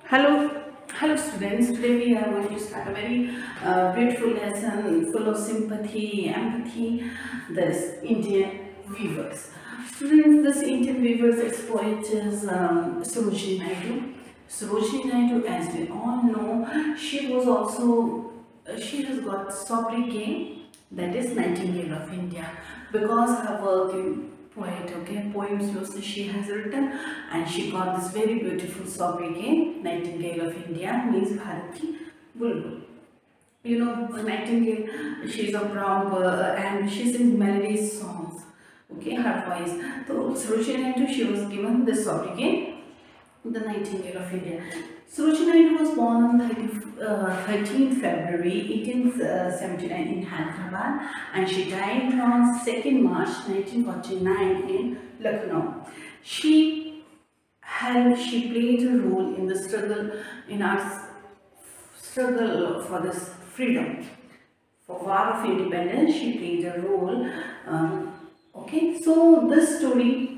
Hello students. Today we are going to start a very beautiful lesson full of sympathy, empathy. This Indian weavers. Students, this Indian weavers, its poet is Sarojini Naidu. Sarojini Naidu, as we all know, she was also she has got sobriquet, that is Nightingale of India, because her work in poems mostly she has written, and she got this very beautiful sobriquet, Nightingale of India, means Bharati Bulbul. You know, Nightingale, she's a brown bird and she sings melodies songs. Okay, her voice. So Sarojini Naidu, she was given this sobriquet, the Nightingale of India. Sarojini Naidu was born on 13th February 1879 in Hyderabad, and she died on 2nd March 1949 in Lucknow. She played a role in the struggle, in our struggle for this freedom, for war of independence. She played a role. Okay, so this story,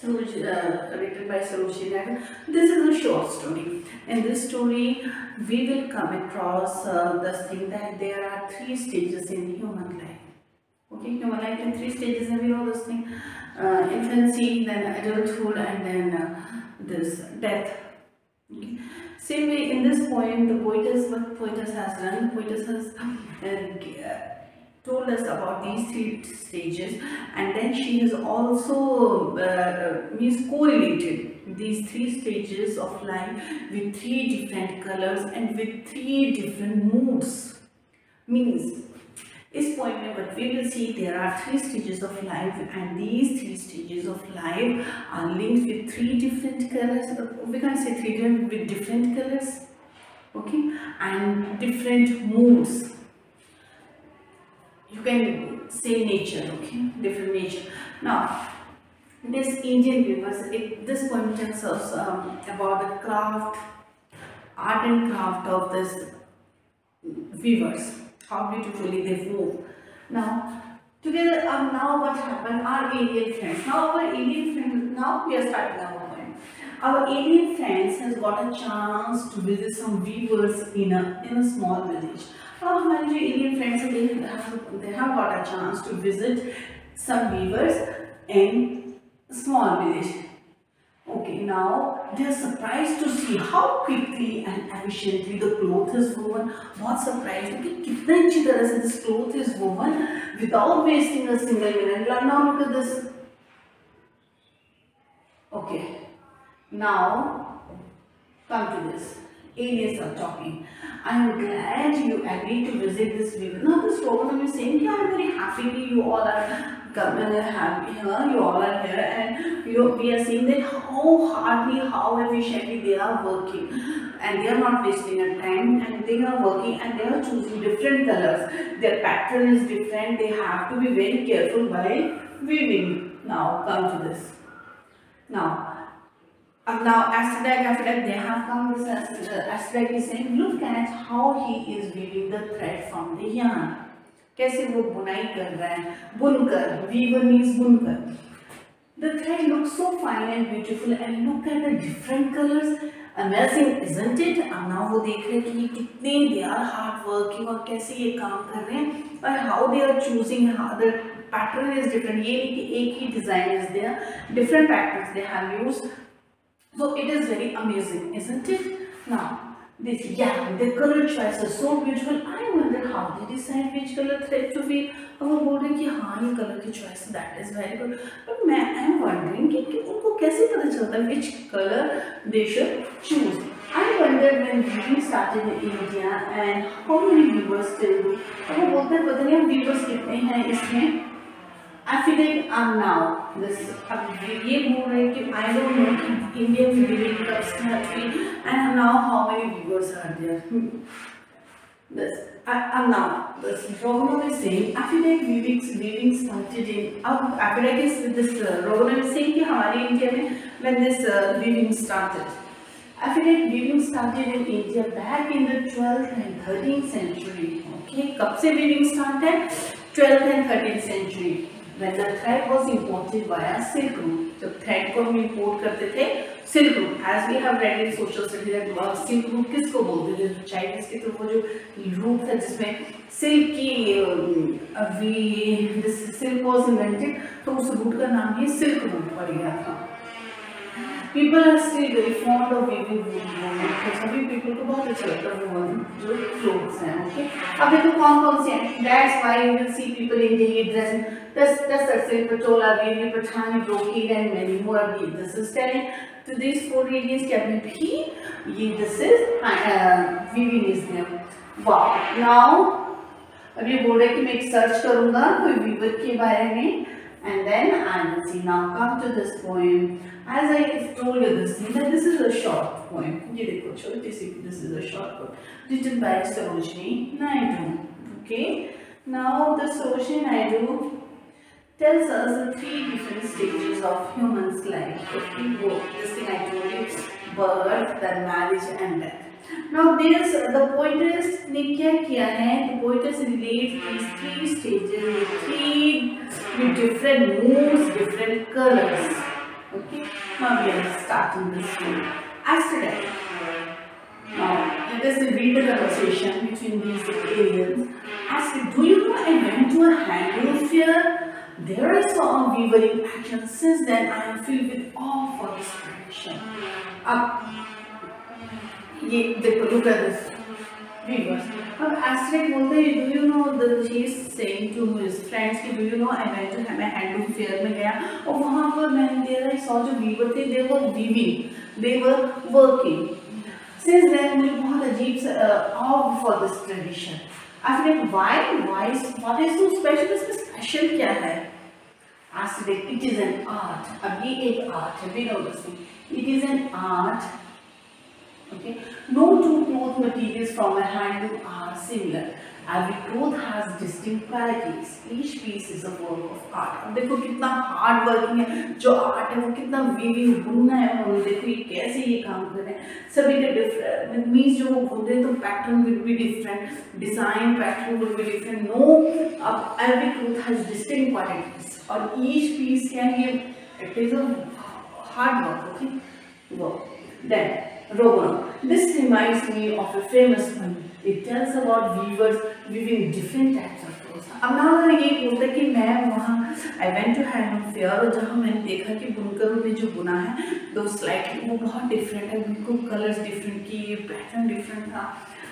written by Sarojini Naidu. This is a short story. In this story, we will come across this thing that there are 3 stages in human life. Okay, human life in 3 stages, and we know this thing: infancy, then adulthood, and then this death. Okay. Same way in this poem, the poetess has done. Poetess has told us about these 3 stages, and then she has also correlated these 3 stages of life with 3 different colors and with 3 different moods. Means, इस point में what we will see, there are 3 stages of life, and these 3 stages of life are linked with 3 different colors. We can't say 3 different, with different colors, okay, and different moods. You can say nature, okay, different nature. Now, this Indian weavers, this poem tells us about the craft, art and craft of this weavers, how beautifully they wove. Now, together, now what happened? Our alien friends. Now we are starting our poem. Our alien friends has got a chance to visit some weavers in a small village. My alien friends, they have got a chance to visit some weavers in a small village. Okay, now they are surprised to see how quickly and efficiently the cloth is woven. What surprised? Okay, कितने अच्छी तरह से this cloth is woven without wasting a single minute. Now look at this. Okay, now come to this. Aliens are talking. I am glad you agreed to visit this weaver. Now this program is saying, yeah, I am very happy you all are coming here, you all are here, and we are seeing that how hardly, how efficiently they are working, and they are not wasting their time, and they are working, and they are choosing different colors. Their pattern is different. They have to be very careful while weaving. Now come to this. Now after that they have come. This Astrag is saying, look at how he is weaving the thread from the yarn. कैसे वो बुनाई कर रहा है, बुनकर. Weaver means बुनकर. The thread looks so fine and beautiful, and look at the different colors. Amazing, isn't it? अब now वो देख रहे हैं कि कितने they are hard working और कैसे ये काम कर रहे हैं, और how they are choosing, how the pattern is different. ये नहीं कि एक ही design is there, different patterns they have used. So it is very amazing, isn't it? Now, the color choice is so beautiful. I wonder how they decide which color thread to weave. अब वो बोल रहे हैं कि हाँ ये color की choice, that is very good. But I am wondering कि उनको कैसे पता चलता है which color they should choose. I wonder when weaving started in India and how many weavers still do. अब वो बोलते हैं पता नहीं weavers कितने हैं इसमें. Affidavit now this अब ये बोल रहे हैं कि I don't know कि Indian weaving कब start हुई and now how many weavers are there. This now this Roganov is saying affidavit weaving started in. अब affidavit is with this Roganov is saying कि हमारे इंडिया में when this weaving started. Affidavit weaving started in India back in the 12th and 13th century. Okay, कब से weaving started? 12th and 13th century. when the thread was imported via Silk Route, जब thread को हम import करते थे Silk Route, as we have read in social studies that Silk Route किसको बोलते थे? Chinese के, तो वो जो route था जिसमें silk की this silk was invented, तो उस route का नाम ही Silk Route पड़ गया था. People are still very fond of weaving woven, तो सभी people को बहुत अच्छा लगता है woven जो clothes हैं. Okay, अब देखो कौन कौन से हैं. That's why you will see people in daily dressing. That's silk, patola, weaving, patchani, brocade and many more. This is telling to these four areas कि अपने भी this is weaving is there. Wow. Now अब ये बोल रहे कि मैं एक सर्च करूँगा कोई weaver के बारे में. And then I will see. Now come to this poem. As I told you this is a short poem. ये देखो छोटी सी, this is a short poem written by Sarojini Naidu. Okay. Now the Sarojini Naidu tells us the three different stages of human's life. This thing I told you: birth, then marriage, and death. Now the poetess ने क्या किया है? The poetess relates these three stages with different moods, different colors. Okay. Now we are starting this one. Yesterday. Now let us read the conversation between these aliens. Asked, do you know I went to a handloom fair? There I saw a weaver in action. Since then I am filled with awe for this tradition. अब ये देखो, look at this weavers. अब Astrid बोलते हैं, do you know that he is saying to his friends कि do you know I went to मैं handloom fair में गया और वहाँ पर मैंने देखा I saw जो weaver थे, they were weaving, they were working. Since then मुझे बहुत अजीब सा awe for this tradition. Astrid, why what is so special? इसमें special क्या है? Astrid, it is an art. अब ये एक art है, we know this thing. It is an art. Okay. No two cloth materials from a handloom are similar. Every cloth has distinct qualities. Each piece is a work of art. अब देखो कितना hard working है जो art है, वो कितना weaving बुनना है उन्होंने. देखो ये कैसे ये काम कर रहे हैं. सभी का डिफरेंट मीन्स जो वो बुन रहे हैं तो pattern will be different, design pattern will be different. No, अब every cloth has distinct qualities और ईच पीस क्या है, it is a hard work. Okay, वो then Rogan. This reminds me of a famous one. It tells about weavers weaving different types of clothes. अब ना अगर ये बोलता है कि मैं वहाँ I went to handloom fair और जहाँ मैंने देखा कि बुनकरों ने जो बुना है तो स्लाइटली वो बहुत डिफरेंट है, बिल्कुल कलर्स डिफरेंट की, पैटर्न डिफरेंट था.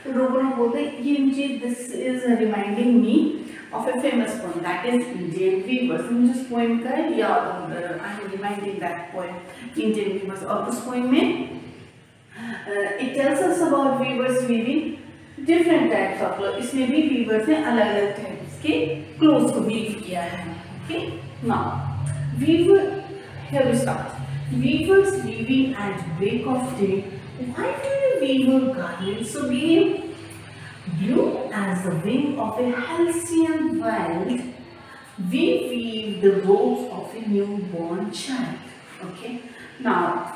तो रोगन बोलते हैं ये मुझे this is reminding me of a famous poem, that is Indian weavers. मुझे उस poem का याद I am reminding that poem Indian weavers. और उस poem में it tells us about weavers weaving different types of clothes. इसमें भी weavers ने अलग-अलग types के clothes को weave किया है. Okay, now weaver, here we start. Weavers weaving at break of day. Why do the weaver garments so be blue as the wing of a halcyon wild? We weave the robes of a newborn child. Okay, now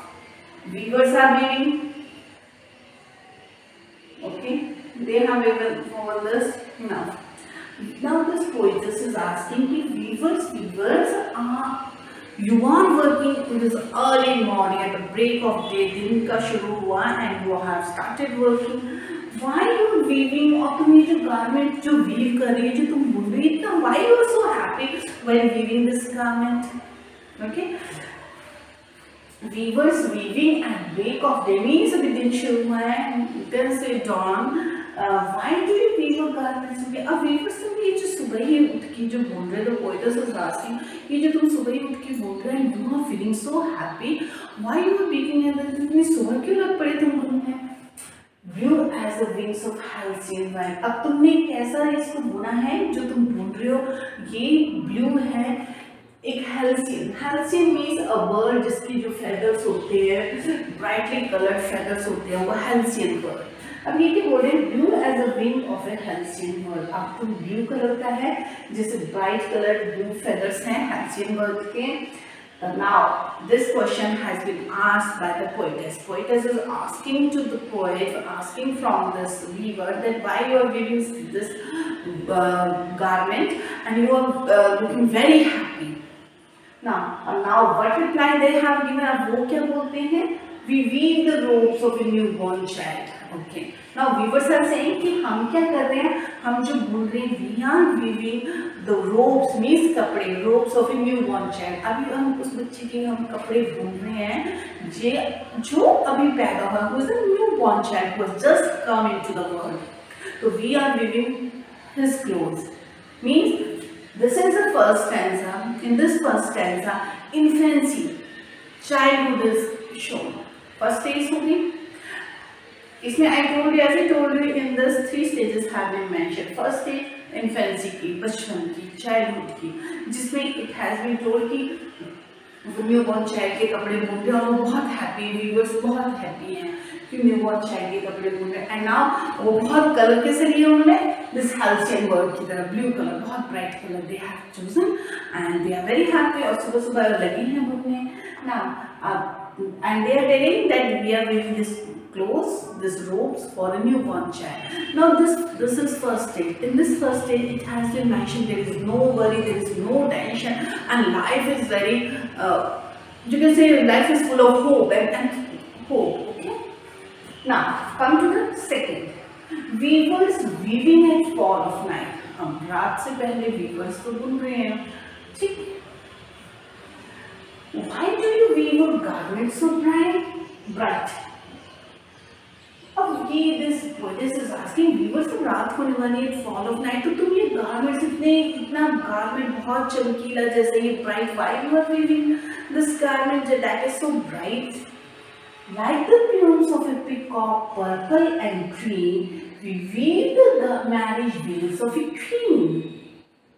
weavers are weaving. Okay, they have even for this now. Now this poetess is asking if weavers are, you are working in this early morning at the break of day, दिन का शुरू हुआ and you have started working. Why you are weaving? और तुम ये जो garment जो weave कर रही है, जो तुम बुन रही है, why you are so happy when weaving this garment? Okay. Weavers weaving at break of day means अभी दिन शुरू हुआ है, then say dawn. Why do you weave your garments? Okay, अब weavers तुम ये जो सुबह ही उठ के जो बुन रहे हो, poetess is asking, ये जो तुम सुबह ही उठ के बुन रहे हो, you are feeling so happy. Why you are weaving and then तुमने सुबह क्यों लग पड़े तुम बुनने? Blue as the wings of halcyon wind. अब तुमने कैसा इसको बुना है जो तुम बुन रहे हो, ये blue है. एक halcyon means a bird जिसकी जो feathers होते हैं, brightly colored feathers होते हैं, वो halcyon bird. अब ये क्या बोल रहे हैं? Blue as a wing of a halcyon bird. अब तुम blue color का है जैसे bright colored blue feathers हैं halcyon bird के. Now this question has been asked by the poetess. Poetess is asking to the poet, asking from this weaver that why you are weaving this garment and you are looking very happy. now what reply they have given, अब वो क्या बोलते हैं, we weave the ropes of a newborn child. Okay, now weavers are saying कि हम क्या कर रहे हैं, हम जो बुन रहे हैं, we are weaving the ropes means कपड़े, ropes of a newborn child. अभी हम उस बच्चे के हम कपड़े बुन रहे हैं जो अभी पैदा हुआ, who is a newborn child who has just come into the world. So we are weaving his clothes. Means this is the first stanza. In this first stanza, infancy, childhood is shown. First stage होगी. इसमें I told you in this 3 stages have been mentioned. First stage infancy की, बचपन की, childhood की, जिसमें it has been told कि newborn child के कपड़े बुन रहे हैं और वो बहुत हैप्पी, व्यूअर्स बहुत हैप्पी हैं कि न्यूबॉर्न चाइल्ड के कपड़े बुन रहे हैं. एंड नाउ वो बहुत कलर कैसे लिए उन्होंने, दिस हाल्सियन बर्ड की तरह ब्लू कलर, बहुत bright colour they have chosen and they are very happy. और सुबह सुबह लगी हैं बुनने. Now and they are telling that we are wearing this clothes, this ropes for a newborn child. Now this is first stage. In this first stage, it has been mentioned there is no worry, there is no tension, and life is very. You can say life is full of hope and hope. Okay. Now come to the second. Weavers weaving at fall of night. हम रात से पहले weavers तो बुन रहे हैं, ठीक. Why do you weave your garments so bright? अब ये this is asking weavers, तो रात होने वाली है, fall of night, तो तुम ये garments इतना garment बहुत चमकीला जैसे ये bright, why you are weaving this garment that is so bright? Like the plumes of a peacock, purple and green, we weave the marriage veils of a queen.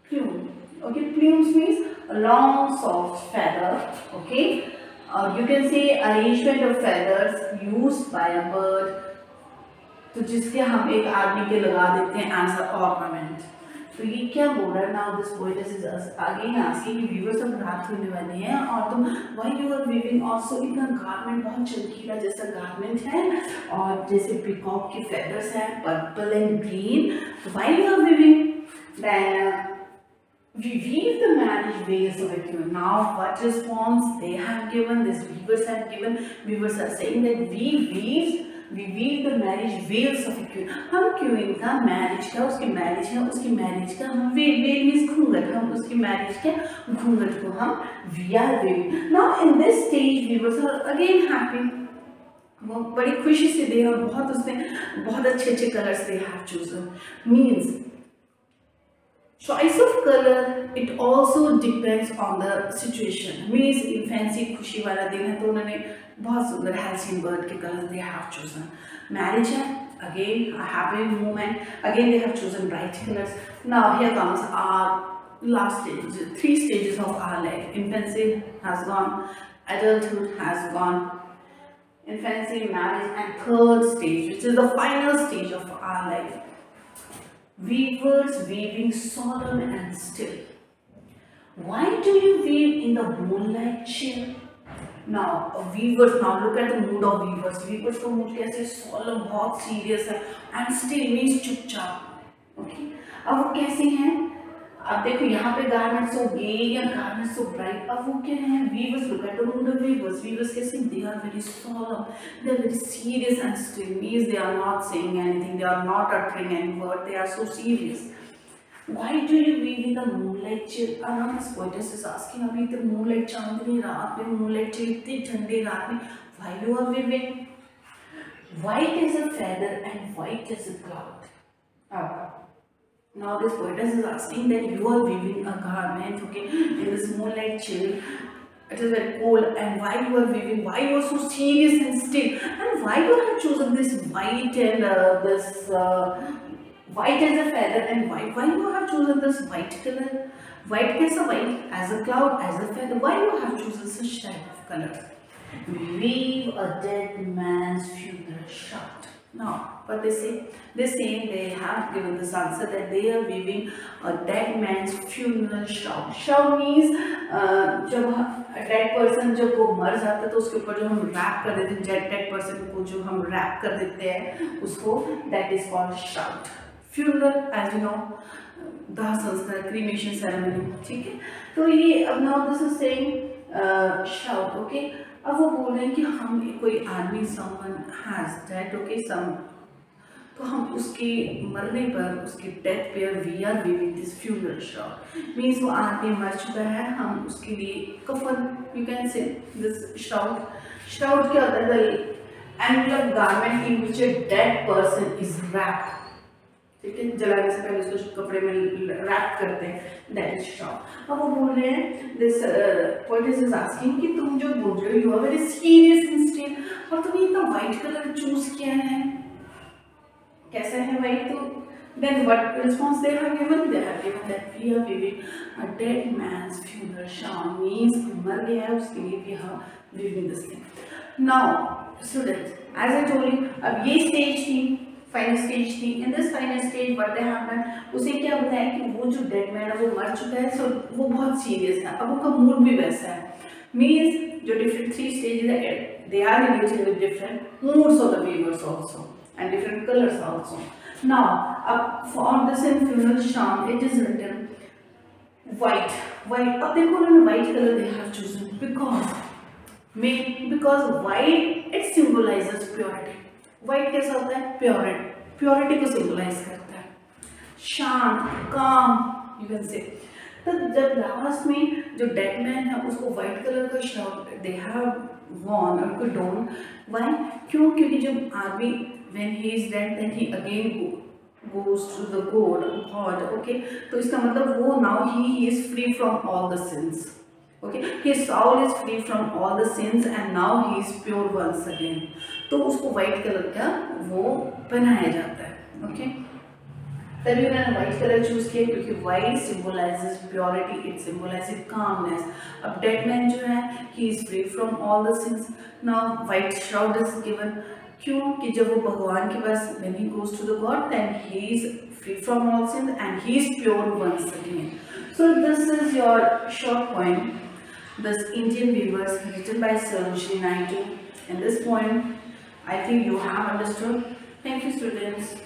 Plume. Okay, plumes means a long soft feather. Okay, you can say arrangement of feathers used by a bird. तो जिसके हम एक आदमी के लगा देते हैं as a ornament. तो ये क्या बोल रहा है? Now this poetess is again asking कि weavers अब रात होने वाली हैं और तुम why you are weaving also इतना garment बहुत चमकीला जैसा garment है और जैसे peacock के feathers हैं purple and green. So why you are weaving? Then we weave the marriage veils of a queen. Now what response they have given, these weavers have given, weavers are saying that we weave the marriage veils of a queen. हम queen का marriage का, उसकी marriage है, उसकी marriage का हम veil means घूंघट, हम उसकी marriage के घूंघट को हम we are weaving. Now in this stage weavers are again happy. वो बड़ी खुशी से दे और बहुत उसमें बहुत अच्छे colours they have chosen. Means choice of color it also depends on the situation. Means infancy खुशी वाला दिन है तो उन्होंने बहुत सुंदर halcyon bird के colors they have chosen. Marriage है, again a happy moment, again they have chosen bright colors. Now here comes our last stage, 3 stages of our life. Infancy has gone, adulthood has gone, infancy, marriage, and third stage which is the final stage of our life. Weavers weaving solemn and still. Why do you weave in the moonlight chill? Now weavers, now look at the mood of weavers. Weavers का mood कैसे solemn, बहुत serious है and still means चुपचाप. Okay, अब वो कैसे हैं? अब देखो यहाँ पे garments so gay या garments so bright. अब वो क्या हैं? Weavers, look at the mood of weavers. Weavers कैसे? They are very solemn. They are very serious and still. Means they are not saying anything. They are not uttering any word. They are so serious. Why do you weave in the moonlight chill? Around this poetess is asking. अभी तो moonlight चांदनी रात में moonlight chill इतनी ठंडी रात में why you are weaving? White as a feather and white as a cloud. Now this poetess is asking that you are weaving a garment, okay, in this moonlight chill. It is very cold, and why you are weaving? Why you are so serious and still? And why you have chosen this white and this white as a feather and white? Why you have chosen this white color? White as a white, as a cloud, as a feather. Why you have chosen such type of colors? We weave a dead man's funeral shout. Now, what they say? They have given this answer that they are weaving a dead man's funeral shroud. Shroud means जब dead person जब वो मर जाता है तो उसके ऊपर जो हम wrap कर देते हैं dead person को जो हम wrap कर देते हैं उसको that is called shroud. Funeral as you know, दाह संस्कार, क्रीमेशन सेरेमनी, ठीक है। तो ये अब now this is saying shout, okay. अब वो बोल रहे हैं कि हम कोई आदमी someone has dead, okay, some, तो हम उसके मरने पर, उसके डेथ पे we are weaving this funeral shroud, means वो आदमी मर चुका है, हम उसके लिए कफन, you can say this shroud. Shroud क्या होता है? The envelope garment in which a dead person is wrapped, ठीक है, जलाने से पहले उसको कपड़े में रैप करते हैं, दैट इज श्राउड। अब वो बोल रहे हैं, दिस पोएटिस इज आस्किंग कि तुम जो बोल रहे हो you are very serious instead, और तुमने इतना व्हाइट कलर चूज किया है, कैसा है वाइट? तो then what response they have given? They have given that we are weaving a dead man's funeral shawl, means मर गया है उसके लिए we are weaving this thing. Now students, as I told you, अब ये stage थी, final stage थी। In this final stage what they happen, उसे क्या बताया कि वो जो डेड मैन है वो मर चुका है, सो वो बहुत सीरियस है, अब उसका मूड भी वैसा है, मीन्स जो डिफरेंट 3 स्टेजेस है they are related with different moods of the weavers also and different colors also. Now, for this in funeral sham, it is written white. White. अब देखो उन्होंने white color they have chosen because white it symbolizes purity. White कैसा होता है? Purity. Purity को symbolize करता है. शांत, calm, you can say. तो जब लास्ट में जो डेड मैन है उसको व्हाइट कलर का शर्ट दे हैव worn और could don, why? क्यों? क्योंकि जब आदमी when he is dead then he again goes to the God, okay, तो इसका मतलब वो now he is free from all the sins, okay, his soul is free from all the sins and now he is pure once again, तो उसको white colour का वो पहनाया जाता है, okay। तभी उन्होंने व्हाइट कलर चूज किया क्योंकि white symbolises purity, it symbolises calmness. अब डेड मैन जो है he is free from all the sins, now white shroud is given, क्यों? कि जब वो भगवान के पास when he goes to the god then he is free from all sins and he is pure once again. So this is your short poem, this Indian weavers written by Sarojini Naidu. In this poem I think you have understood. Thank you students.